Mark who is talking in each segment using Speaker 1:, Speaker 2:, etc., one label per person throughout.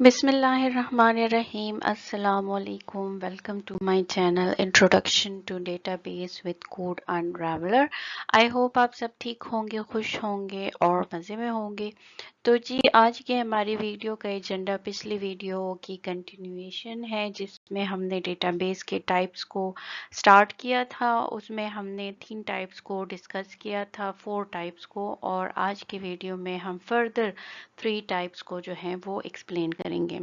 Speaker 1: Bismillahirrahmanirrahim. Assalamu alaikum. Welcome to my channel Introduction to Database with Code Unraveler. I hope आप सब ठीक होंगे, खुश होंगे और मज़े में होंगे। तो जी आज की हमारी वीडियो का एजेंडा पिछली वीडियो की कंटिन्यूएशन है जिसमें हमने डेटाबेस के टाइप्स को स्टार्ट किया था। उसमें हमने 3 टाइप्स को डिस्कस किया था, 4 टाइप्स को, और आज की वीडियो में हम फर्दर 3 टाइप्स को जो है वो एक्सप्लेन करेंगे।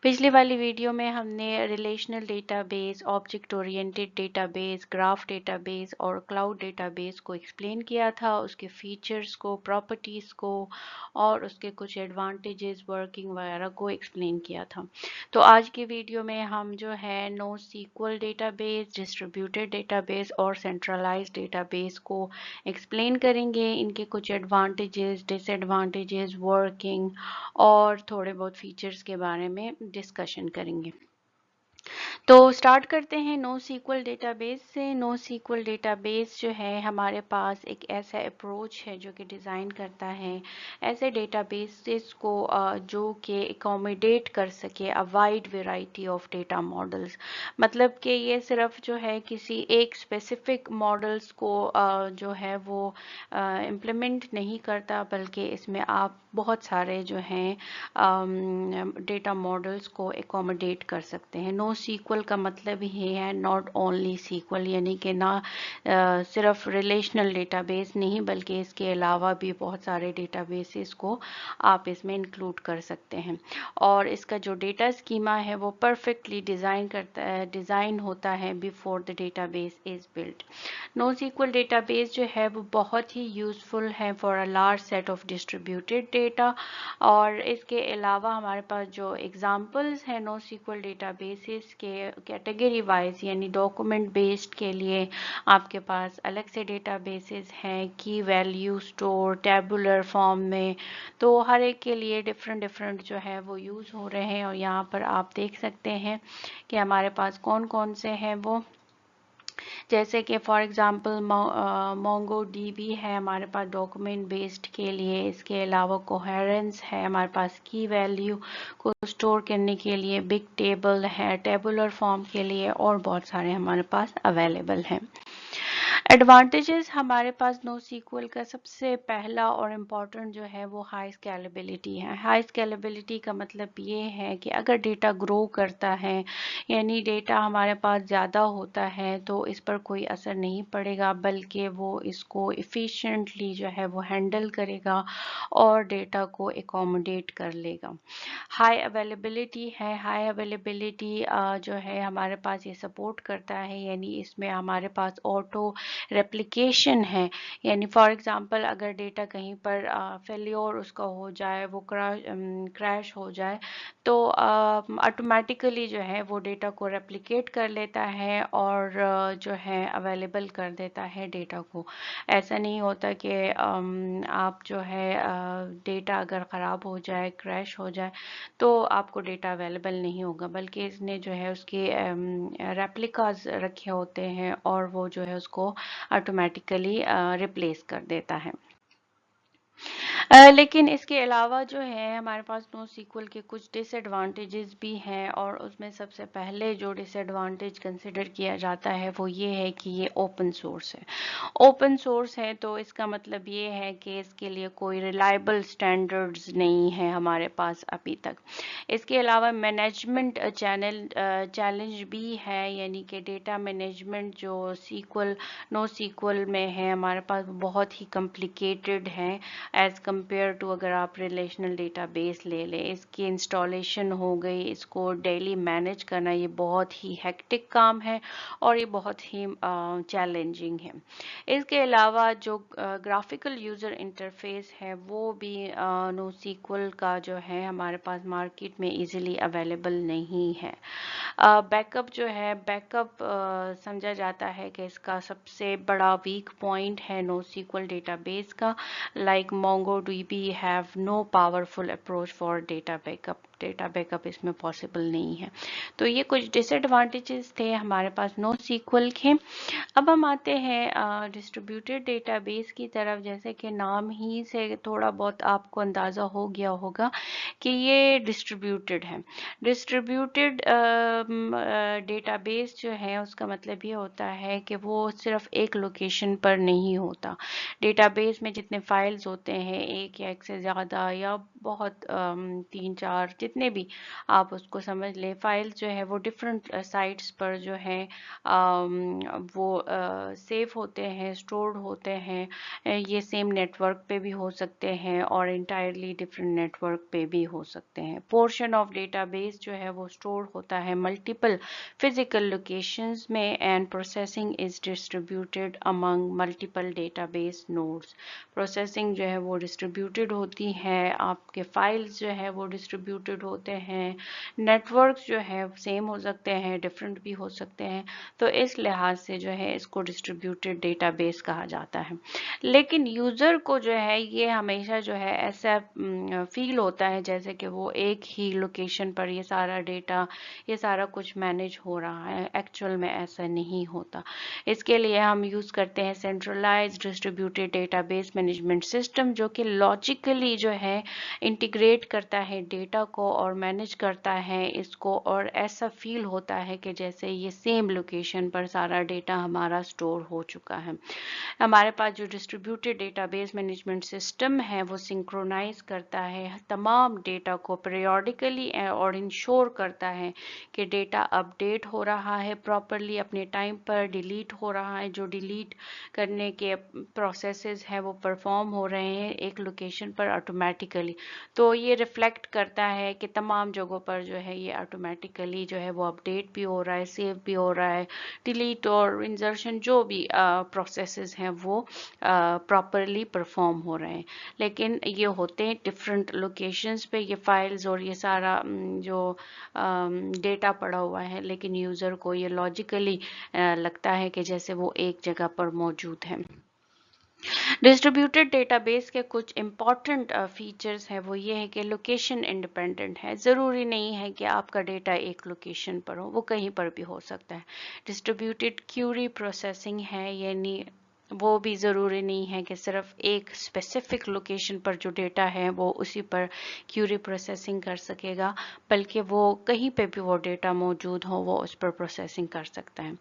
Speaker 1: पिछली वाली वीडियो में हमने relational database, object oriented database, graph database और क्लाउड डेटाबेस को एक्सप्लेन किया था, उसके फीचर्स को, प्रॉपर्टीज को और उसके कुछ एडवांटेजेस, वर्किंग वगैरह को एक्सप्लेन किया था। तो आज की वीडियो में हम जो है no SQL database, distributed database और सेंट्रलाइज्ड डेटाबेस को एक्सप्लेन करेंगे, इनके कुछ एडवांटेजेस, डिसएडवांटेजेस, वर्किंग और थोड़े बहुत फीचर्स के बारे में डिस्कशन करेंगे। तो स्टार्ट करते हैं नो सीक्वल डेटाबेस से। नो सीक्वल डेटाबेस जो है हमारे पास एक ऐसा अप्रोच है जो कि डिज़ाइन करता है ऐसे डेटाबेसेस को जो कि एकोमोडेट कर सके a wide variety of data models. मतलब कि ये सिर्फ जो है किसी एक स्पेसिफिक मॉडल्स को जो है वो इम्प्लीमेंट नहीं करता, बल्कि इसमें आप बहुत सारे जो हैं डेटा मॉडल्स को एकोमोडेट कर सकते हैं। नो सीक्वल का मतलब ही है नॉट ओनली सीक्वल, यानी कि ना सिर्फ रिलेशनल डेटाबेस नहीं बल्कि इसके अलावा भी बहुत सारे डेटाबेसेस को आप इसमें इंक्लूड कर सकते हैं। और इसका जो डेटा स्कीमा है वो परफेक्टली डिज़ाइन होता है before the database is built. No SQL database जो है वो बहुत ही यूज़फुल है for a large set of distributed data. और इसके अलावा हमारे पास जो एग्जांपल्स हैं नो सीक्वल डेटाबेसेस के कैटेगरी वाइज, यानी डॉक्यूमेंट बेस्ड के लिए आपके पास अलग से डेटाबेसेस हैं, की वैल्यू स्टोर, टेबुलर फॉर्म में। तो हर एक के लिए डिफरेंट डिफरेंट जो है वो यूज़ हो रहे हैं और यहाँ पर आप देख सकते हैं कि हमारे पास कौन कौन से हैं वो। जैसे कि फॉर एग्जांपल मोंगो डीबी है हमारे पास डॉक्यूमेंट बेस्ड के लिए। इसके अलावा कोहेरेंस है हमारे पास की वैल्यू को स्टोर करने के लिए, बिग टेबल है टेबुलर फॉर्म के लिए, और बहुत सारे हमारे पास अवेलेबल हैं। एडवांटेजेस हमारे पास नो सीक्वल का सबसे पहला और इम्पॉर्टेंट जो है वो हाई स्केलेबिलिटी है। हाई स्केलेबिलिटी का मतलब ये है कि अगर डेटा ग्रो करता है, यानी डेटा हमारे पास ज़्यादा होता है, तो इस पर कोई असर नहीं पड़ेगा, बल्कि वो इसको इफ़िशेंटली जो है वो हैंडल करेगा और डेटा को एकोमोडेट कर लेगा। हाई अवेलेबिलिटी है। हाई अवेलेबिलिटी जो है हमारे पास ये सपोर्ट करता है, यानी इसमें हमारे पास ऑटो रेप्लिकेशन है। यानी फॉर एग्जांपल अगर डेटा कहीं पर फेल्योर उसका हो जाए, वो क्रैश हो जाए, तो ऑटोमेटिकली जो है वो डेटा को रेप्लिकेट कर लेता है और जो है अवेलेबल कर देता है डेटा को। ऐसा नहीं होता कि आप जो है डेटा अगर ख़राब हो जाए, क्रैश हो जाए, तो आपको डेटा अवेलेबल नहीं होगा, बल्कि इसने जो है उसके रेप्लिकाज रखे होते हैं और वो जो है उसको ऑटोमेटिकली रिप्लेस कर देता है। लेकिन इसके अलावा जो है हमारे पास नो सीक्वल के कुछ डिसएडवांटेजेस भी हैं, और उसमें सबसे पहले जो डिसएडवांटेज कंसिडर किया जाता है वो ये है कि ये ओपन सोर्स है। ओपन सोर्स है तो इसका मतलब ये है कि इसके लिए कोई रिलायबल स्टैंडर्ड्स नहीं है हमारे पास अभी तक। इसके अलावा मैनेजमेंट चैलेंज भी है, यानी कि डेटा मैनेजमेंट जो नो सीक्वल में है हमारे पास बहुत ही कॉम्प्लिकेटेड है एज कंपेयर टू अगर आप रिलेशनल डेटाबेस ले लें। इसकी इंस्टॉलेशन हो गई, इसको डेली मैनेज करना, ये बहुत ही हेक्टिक काम है और ये बहुत ही चैलेंजिंग है। इसके अलावा जो ग्राफिकल यूज़र इंटरफेस है वो भी नो सीक्वल का जो है हमारे पास मार्केट में इजीली अवेलेबल नहीं है। बैकअप जो है, बैकअप समझा जाता है कि इसका सबसे बड़ा वीक पॉइंट है नो सीक्वल डेटाबेस का। Like Mongo MongoDB have no powerful approach for data backup इसमें पॉसिबल नहीं है। तो ये कुछ डिसएडवांटेजेस थे हमारे पास NoSQL के। अब हम आते हैं डिस्ट्रीब्यूटेड डेटाबेस की तरफ। जैसे कि नाम ही से थोड़ा बहुत आपको अंदाज़ा हो गया होगा कि ये डिस्ट्रीब्यूटेड है। डिस्ट्रीब्यूटेड डेटाबेस जो है उसका मतलब ये होता है कि वो सिर्फ एक लोकेशन पर नहीं होता। डेटाबेस में जितने फाइल्स होते हैं, एक या एक से ज़्यादा या बहुत 3-4 जितने भी आप उसको समझ लें, फाइल्स जो है वो डिफरेंट साइट्स पर जो है वो सेव होते हैं, स्टोर्ड होते हैं। ये सेम नेटवर्क पे भी हो सकते हैं और इंटायरली डिफरेंट नेटवर्क पे भी हो सकते हैं। पोर्शन ऑफ डेटाबेस जो है वो स्टोर होता है मल्टीपल फिजिकल लोकेशंस में and processing is distributed among multiple database nodes. Processing जो है वो डिस्ट्रीब्यूटेड होती है, आपके फाइल्स जो है वो डिस्ट्रीब्यूटेड होते हैं, नेटवर्क्स जो है सेम हो सकते हैं, डिफरेंट भी हो सकते हैं। तो इस लिहाज से जो है इसको डिस्ट्रीब्यूटेड डेटाबेस कहा जाता है। लेकिन यूज़र को जो है ये हमेशा जो है ऐसा फील होता है जैसे कि वो एक ही लोकेशन पर ये सारा डेटा, ये सारा कुछ मैनेज हो रहा है। एक्चुअल में ऐसा नहीं होता। इसके लिए हम यूज़ करते हैं centralised distributed database management system, जो कि लॉजिकली जो है इंटीग्रेट करता है डेटा को और मैनेज करता है इसको, और ऐसा फील होता है कि जैसे ये सेम लोकेशन पर सारा डेटा हमारा स्टोर हो चुका है। हमारे पास जो डिस्ट्रीब्यूटेड डेटाबेस मैनेजमेंट सिस्टम है वो सिंक्रोनाइज करता है तमाम डेटा को पीरियोडिकली और इंश्योर करता है कि डेटा अपडेट हो रहा है प्रॉपरली, अपने टाइम पर डिलीट हो रहा है, जो डिलीट करने के प्रोसेसेस है वो परफॉर्म हो रहे हैं एक लोकेशन पर ऑटोमेटिकली। तो ये रिफ्लेक्ट करता है कि तमाम जगहों पर जो है ये ऑटोमेटिकली जो है वो अपडेट भी हो रहा है, सेव भी हो रहा है, डिलीट और इंसर्शन जो भी प्रोसेसेस हैं वो प्रॉपरली परफॉर्म हो रहे हैं। लेकिन ये होते हैं डिफरेंट लोकेशंस पे ये फाइल्स और ये सारा जो डेटा पड़ा हुआ है, लेकिन यूज़र को ये लॉजिकली लगता है कि जैसे वो एक जगह पर मौजूद है। डिस्ट्रीब्यूटेड डेटाबेस के कुछ इंपॉर्टेंट फीचर्स हैं, वो ये है कि लोकेशन इंडिपेंडेंट है। ज़रूरी नहीं है कि आपका डेटा एक लोकेशन पर हो, वो कहीं पर भी हो सकता है। डिस्ट्रीब्यूटेड क्यूरी प्रोसेसिंग है, यानी वो भी ज़रूरी नहीं है कि सिर्फ एक स्पेसिफिक लोकेशन पर जो डेटा है वो उसी पर क्यूरी प्रोसेसिंग कर सकेगा, बल्कि वो कहीं पे भी वो डेटा मौजूद हो वो उस पर प्रोसेसिंग कर सकता है।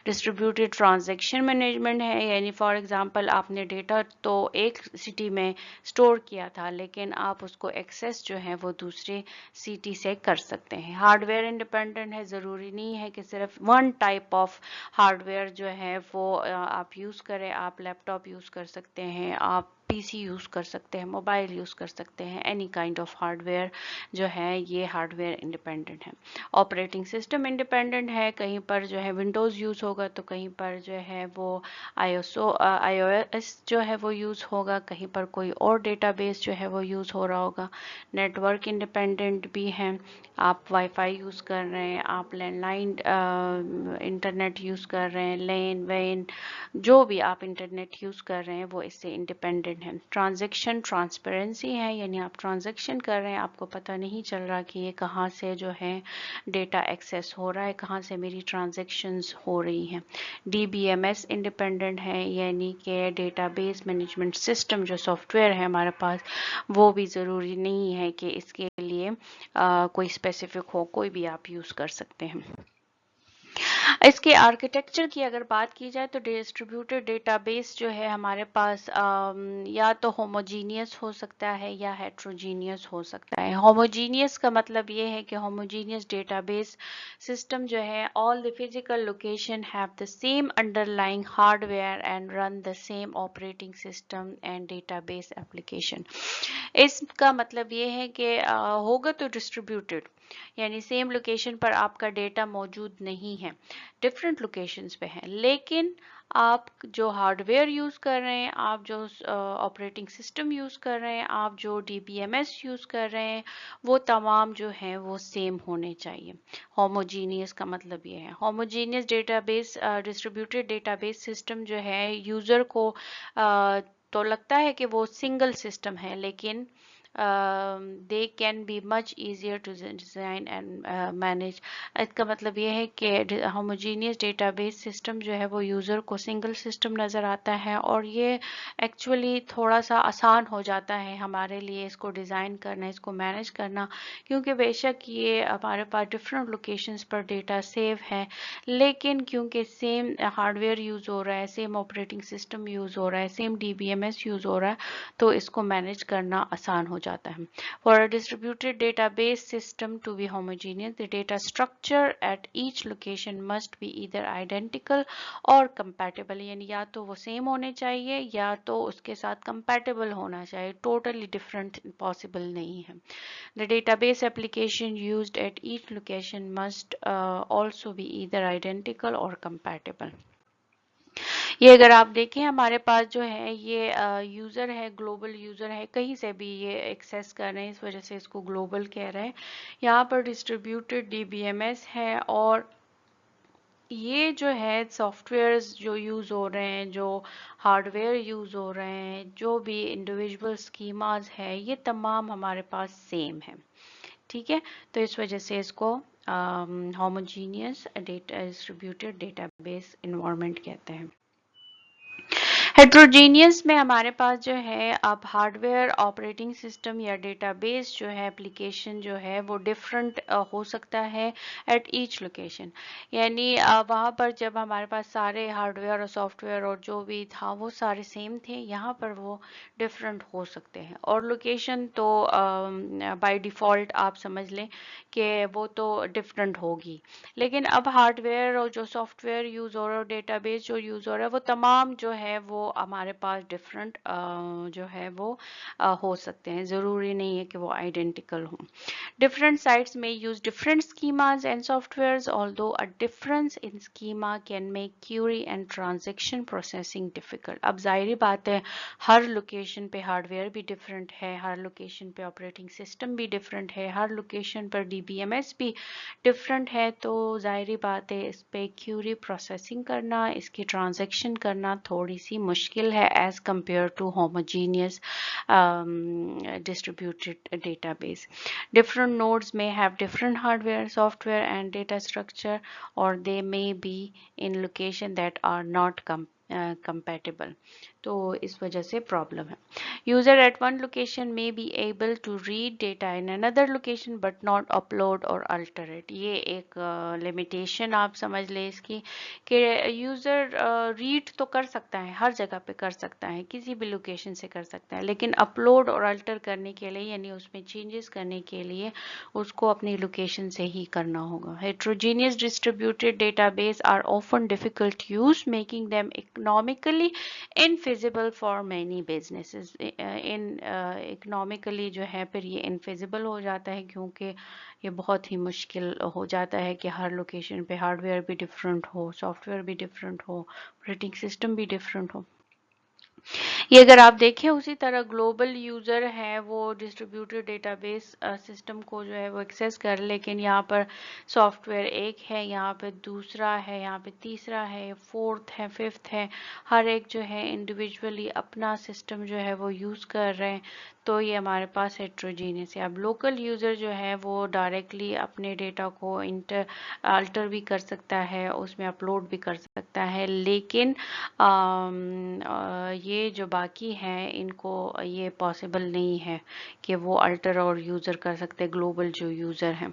Speaker 1: डिस्ट्रीब्यूटेड ट्रांजैक्शन मैनेजमेंट है, यानी फॉर एग्जांपल आपने डेटा तो एक सिटी में स्टोर किया था, लेकिन आप उसको एक्सेस जो है वो दूसरे सिटी से कर सकते हैं। हार्डवेयर इंडिपेंडेंट है, ज़रूरी नहीं है कि सिर्फ वन टाइप ऑफ हार्डवेयर जो है वो आप यूज़ करें। आप लैपटॉप यूज़ कर सकते हैं, आप पीसी यूज़ कर सकते हैं, मोबाइल यूज़ कर सकते हैं, एनी काइंड ऑफ हार्डवेयर जो है ये हार्डवेयर इंडिपेंडेंट है। ऑपरेटिंग सिस्टम इंडिपेंडेंट है, कहीं पर जो है विंडोज़ यूज़ होगा तो कहीं पर जो है वो iOS जो है वो यूज़ होगा, कहीं पर कोई और डेटाबेस जो है वो यूज़ हो रहा होगा। नेटवर्क इंडिपेंडेंट भी है, आप वाईफाई यूज़ कर रहे हैं, आप लैंडलाइन इंटरनेट यूज़ कर रहे हैं, लैन वैन जो भी आप इंटरनेट यूज़ कर रहे हैं वो इससे इंडिपेंडेंट है। ट्रांजैक्शन ट्रांसपेरेंसी है, यानी आप ट्रांजैक्शन कर रहे हैं, आपको पता नहीं चल रहा कि ये कहाँ से जो है डेटा एक्सेस हो रहा है, कहाँ से मेरी ट्रांजैक्शंस हो रही हैं। DBMS इंडिपेंडेंट है, यानी कि डेटाबेस मैनेजमेंट सिस्टम जो सॉफ्टवेयर है हमारे पास, वो भी ज़रूरी नहीं है कि इसके लिए कोई स्पेसिफिक हो, कोई भी आप यूज़ कर सकते हैं। इसके आर्किटेक्चर की अगर बात की जाए तो डिस्ट्रीब्यूटेड डेटाबेस जो है हमारे पास या तो होमोजीनियस हो सकता है या हेट्रोजीनियस हो सकता है। होमोजीनियस का मतलब ये है कि होमोजीनियस डेटाबेस सिस्टम जो है all the physical location have the same underlying hardware and run the same operating system and database application. इसका मतलब ये है कि होगा तो डिस्ट्रीब्यूटेड, यानी सेम लोकेशन पर आपका डेटा मौजूद नहीं है, डिफरेंट लोकेशंस पे है, लेकिन आप जो हार्डवेयर यूज़ कर रहे हैं, आप जो ऑपरेटिंग सिस्टम यूज़ कर रहे हैं, आप जो DBMS यूज़ कर रहे हैं, वो तमाम जो हैं वो सेम होने चाहिए। होमोजीनियस का मतलब ये है। Homogeneous database distributed database system जो है यूज़र को तो लगता है कि वो सिंगल सिस्टम है, लेकिन they can be much easier to design and manage. इसका मतलब ये है कि होमोजीनियस डेटाबेस सिस्टम जो है वो यूज़र को सिंगल सिस्टम नज़र आता है, और ये एक्चुअली थोड़ा सा आसान हो जाता है हमारे लिए इसको डिज़ाइन करना, इसको मैनेज करना, क्योंकि बेशक ये हमारे पास डिफरेंट लोकेशंस पर डेटा सेव है, लेकिन क्योंकि सेम हार्डवेयर यूज़ हो रहा है, सेम ऑपरेटिंग सिस्टम यूज़ हो रहा है, सेम DBMS यूज़ हो रहा है, तो इसको मैनेज करना आसान हो जाता है। For a distributed database system to be homogeneous, the data structure at each location must be either identical और कंपैटिबल, यानी या तो वो सेम होने चाहिए या तो उसके साथ कंपैटिबल होना चाहिए, टोटली डिफरेंट पॉसिबल नहीं है। The database application used at each location must also be either identical or compatible. ये अगर आप देखें हमारे पास जो है ये यूज़र है, ग्लोबल यूज़र है, कहीं से भी ये एक्सेस कर रहे हैं, इस वजह से इसको ग्लोबल कह रहे हैं। यहाँ पर डिस्ट्रीब्यूटेड DBMS है, और ये जो है सॉफ्टवेयर्स जो यूज़ हो रहे हैं, जो हार्डवेयर यूज़ हो रहे हैं, जो भी इंडिविजुअल स्कीमाज है, ये तमाम हमारे पास सेम है। ठीक है, तो इस वजह से इसको homogeneous data distributed database environment कहते हैं। हेट्रोजीनियस में हमारे पास जो है अब हार्डवेयर ऑपरेटिंग सिस्टम या डेटाबेस जो है एप्लीकेशन जो है वो डिफरेंट हो सकता है एट ईच लोकेशन, यानी वहाँ पर जब हमारे पास सारे हार्डवेयर और सॉफ्टवेयर और जो भी था वो सारे सेम थे, यहाँ पर वो डिफरेंट हो सकते हैं। और लोकेशन तो बाय डिफ़ॉल्ट आप समझ लें कि वो तो डिफरेंट होगी, लेकिन अब हार्डवेयर और जो सॉफ्टवेयर यूज़ हो रहा है, डेटाबेस जो यूज़ हो रहा है, वो तमाम जो है वो हमारे पास डिफरेंट जो है वो हो सकते हैं, ज़रूरी नहीं है कि वो आइडेंटिकल हों। Different sites may use different schemas and softwares, although a difference in schema can make query and transaction processing difficult. अब जाहिर बात है हर लोकेशन पे हार्डवेयर भी डिफरेंट है, हर लोकेशन पे ऑपरेटिंग सिस्टम भी डिफरेंट है, हर लोकेशन पर DBMS भी डिफरेंट है, तो जाहिर बात है इस पे क्यूरी प्रोसेसिंग करना, इसकी ट्रांजैक्शन करना थोड़ी सी मुश्किल है as compare to homogeneous distributed database. Different nodes may have different hardware, software, and data structure, or they may be in location that are not compatible. तो इस वजह से प्रॉब्लम है। User at one location may be able to read data in another location but not upload or alter it. ये एक limitation आप समझ लें इसकी कि यूज़र रीड तो कर सकता है, हर जगह पे कर सकता है, किसी भी लोकेशन से कर सकता है, लेकिन अपलोड और अल्टर करने के लिए यानी उसमें चेंजेस करने के लिए उसको अपनी लोकेशन से ही करना होगा। Heterogeneous distributed database are often difficult to use, making them economically infeasible for many businesses. Economically जो है फिर ये इनफिजिबल हो जाता है, क्योंकि ये बहुत ही मुश्किल हो जाता है कि हर लोकेशन पे हार्डवेयर भी डिफरेंट हो, सॉफ्टवेयर भी डिफरेंट हो, ऑपरेटिंग सिस्टम भी डिफरेंट हो। ये अगर आप देखें उसी तरह ग्लोबल यूज़र है वो डिस्ट्रीब्यूटेड डेटाबेस सिस्टम को जो है वो एक्सेस कर, लेकिन यहाँ पर सॉफ्टवेयर एक है, यहाँ पे दूसरा है, यहाँ पे तीसरा है, फोर्थ है, फिफ्थ है, हर एक जो है इंडिविजुअली अपना सिस्टम जो है वो यूज़ कर रहे हैं, तो ये हमारे पास हेट्रोजीनियस है। अब लोकल यूज़र जो है वो डायरेक्टली अपने डेटा को अल्टर भी कर सकता है, उसमें अपलोड भी कर सकता है, लेकिन ये जो बाकी हैं इनको ये पॉसिबल नहीं है कि वो अल्टर और यूज़र कर सकते ग्लोबल जो यूज़र हैं।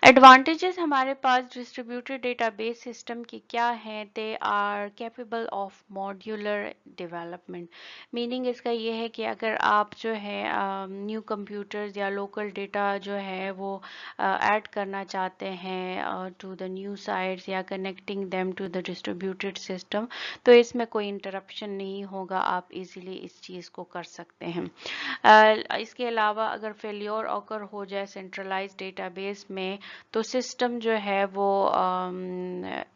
Speaker 1: एडवांटेजेस हमारे पास डिस्ट्रीब्यूटेड डेटाबेस सिस्टम की क्या हैं? They are capable of modular development, meaning इसका ये है कि अगर आप जो है न्यू कंप्यूटर्स या लोकल डेटा जो है वो ऐड करना चाहते हैं टू द न्यू साइट्स या connecting them to the distributed system, तो इसमें कोई इंटरप्शन नहीं होगा, आप इजीली इस चीज़ को कर सकते हैं। इसके अलावा अगर फेल्योर ऑकर हो जाए सेंट्रलाइज डेटाबेस में, तो सिस्टम जो है वो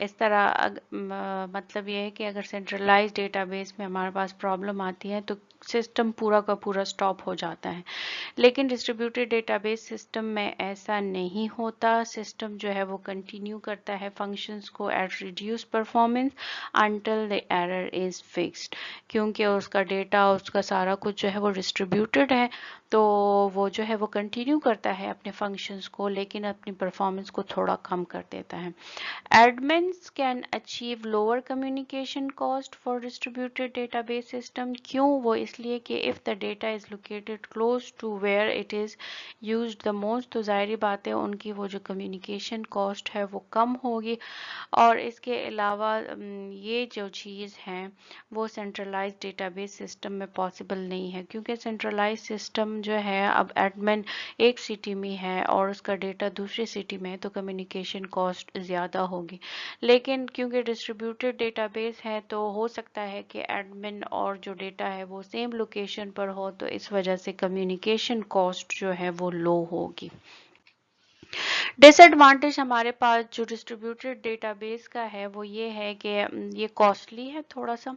Speaker 1: इस तरह मतलब ये है कि अगर सेंट्रलाइज डेटाबेस में हमारे पास प्रॉब्लम आती है तो सिस्टम पूरा का पूरा स्टॉप हो जाता है। लेकिन डिस्ट्रीब्यूटेड डेटाबेस सिस्टम में ऐसा नहीं होता। सिस्टम जो है वो कंटिन्यू करता है फंक्शंस को at reduce performance until the error is fixed, क्योंकि उसका डेटा, उसका सारा कुछ जो है वो डिस्ट्रीब्यूटेड है, तो वो जो है वो कंटिन्यू करता है अपने फंक्शंस को, लेकिन अपनी परफॉर्मेंस को थोड़ा कम कर देता है। Admins can achieve lower communication cost for distributed database system. क्यों? वो इसलिए कि if the data is located close to where it is used the most, तो ज़ाहिरी बात है उनकी वो जो communication cost है वो कम होगी। और इसके अलावा ये जो चीज़ है वो सेंट्रलाइज्ड डेटाबेस सिस्टम में पॉसिबल नहीं है, क्योंकि सेंट्रलाइज्ड सिस्टम जो है, अब एडमिन एक सिटी में है और उसका डेटा दूसरी सिटी में है, तो कम्युनिकेशन कॉस्ट ज़्यादा होगी। लेकिन क्योंकि डिस्ट्रीब्यूटेड डेटाबेस है तो हो सकता है कि एडमिन और जो डेटा है वो सेम लोकेशन पर हो, तो इस वजह से कम्युनिकेशन कॉस्ट जो है वो लो होगी। डिसएडवांटेज हमारे पास जो डिस्ट्रीब्यूटेड डेटाबेस का है वो ये है कि ये कॉस्टली है थोड़ा सा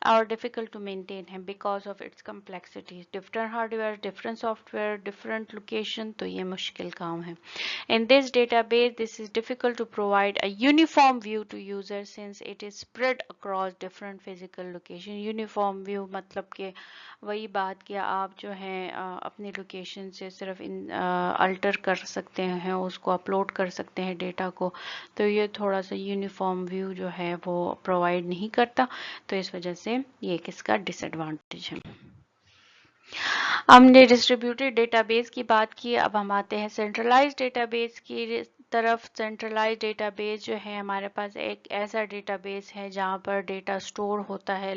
Speaker 1: और डिफिकल्ट टू मेंटेन है because of its complexity, different hardware, different software, different location, तो ये मुश्किल काम है। In this database, this is difficult to provide a uniform view to users since it is spread across different physical location. Uniform view मतलब कि वही बात कि आप जो है अपनी लोकेशन से सिर्फ अल्टर कर सकते हैं, उसको अपलोड कर सकते हैं डेटा को, तो ये थोड़ा सा यूनिफॉर्म व्यू जो है वो प्रोवाइड नहीं करता, तो इस वजह से ये किसका डिसएडवांटेज है। हमने डिस्ट्रीब्यूटेड डेटाबेस की बात की, अब हम आते हैं सेंट्रलाइज्ड डेटाबेस की तरफ। सेंट्रलाइज्ड डेटाबेस जो है हमारे पास एक ऐसा डेटाबेस है जहाँ पर डेटा स्टोर होता है,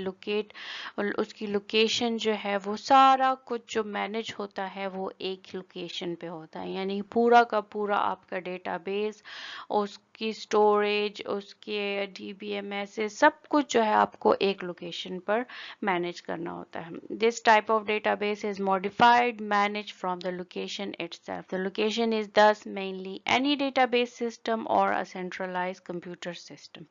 Speaker 1: उसकी लोकेशन जो है वो सारा कुछ जो मैनेज होता है वो एक लोकेशन पे होता है, यानी पूरा का पूरा आपका डेटाबेस, उसकी स्टोरेज, उसके DBMS सब कुछ जो है आपको एक लोकेशन पर मैनेज करना होता है। This type of database is modified, managed from the location itself. The location is thus mainly any database system or a centralized computer system.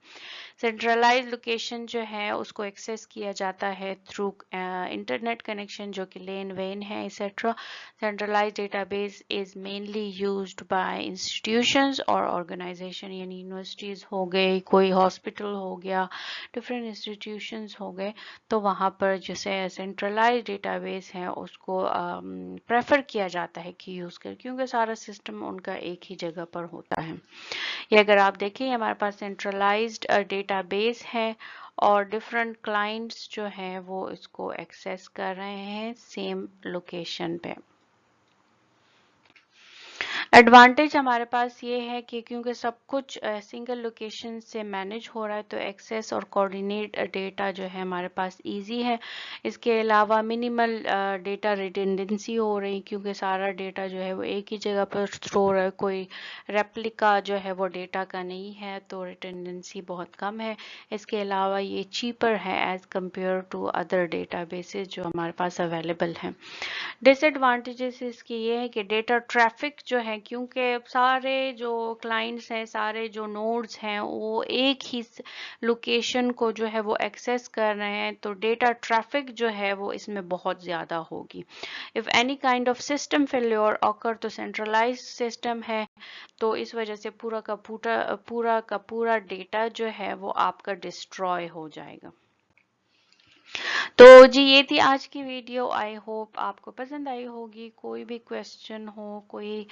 Speaker 1: Centralize location जो है उसको एक्सेस किया जाता है थ्रू इंटरनेट कनेक्शन जो कि लेन वेन है etcetera. Centralize database is mainly used by institutions और ऑर्गेनाइजेशन, यानी यूनिवर्सिटीज़ हो गई, कोई हॉस्पिटल हो गया, डिफरेंट इंस्टीट्यूशंस हो गए, तो वहाँ पर जैसे सेंट्रलाइज डेटाबेस है उसको प्रेफर किया जाता है कि यूज़ कर, क्योंकि सारा सिस्टम उनका एक ही जगह पर होता है। ये अगर आप देखें हमारे पास सेंट्रलाइज्ड डेटाबेस है और डिफरेंट क्लाइंट्स जो हैं वो इसको एक्सेस कर रहे हैं सेम लोकेशन पे। एडवांटेज हमारे पास ये है कि क्योंकि सब कुछ सिंगल लोकेशन से मैनेज हो रहा है तो एक्सेस और कोऑर्डिनेट डेटा जो है हमारे पास इजी है। इसके अलावा मिनिमल डेटा रिडंडेंसी हो रही, क्योंकि सारा डेटा जो है वो एक ही जगह पर स्टोर है, कोई रेप्लिका जो है वो डेटा का नहीं है, तो रिडंडेंसी बहुत कम है। इसके अलावा ये चीपर है as compare to other databases जो हमारे पास अवेलेबल हैं। डिसएडवांटेजेस इसकी ये है कि डेटा ट्रैफिक जो है, क्योंकि सारे जो क्लाइंट्स हैं, सारे जो नोड्स हैं वो एक ही लोकेशन को जो है वो एक्सेस कर रहे हैं, तो डेटा ट्रैफिक जो है वो इसमें बहुत ज़्यादा होगी। If any kind of system failure occur, तो सेंट्रलाइज्ड सिस्टम है तो इस वजह से पूरा का पूरा डेटा जो है वो आपका डिस्ट्रॉय हो जाएगा। तो जी ये थी आज की वीडियो, आई होप आपको पसंद आई होगी। कोई भी क्वेश्चन हो, कोई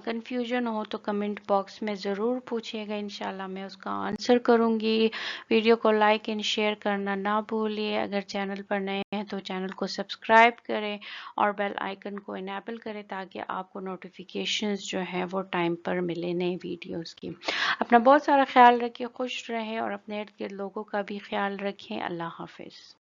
Speaker 1: कंफ्यूजन हो तो कमेंट बॉक्स में ज़रूर पूछिएगा, इंशाल्लाह मैं उसका आंसर करूँगी। वीडियो को लाइक एंड शेयर करना ना भूलिए। अगर चैनल पर नए हैं तो चैनल को सब्सक्राइब करें और बेल आइकन को इनेबल करें ताकि आपको नोटिफिकेशंस जो है वो टाइम पर मिले नए वीडियोस की। अपना बहुत सारा ख्याल रखिए, खुश रहें और अपने इर्द गिर्द लोगों का भी ख्याल रखें। अल्लाह हाफिज़।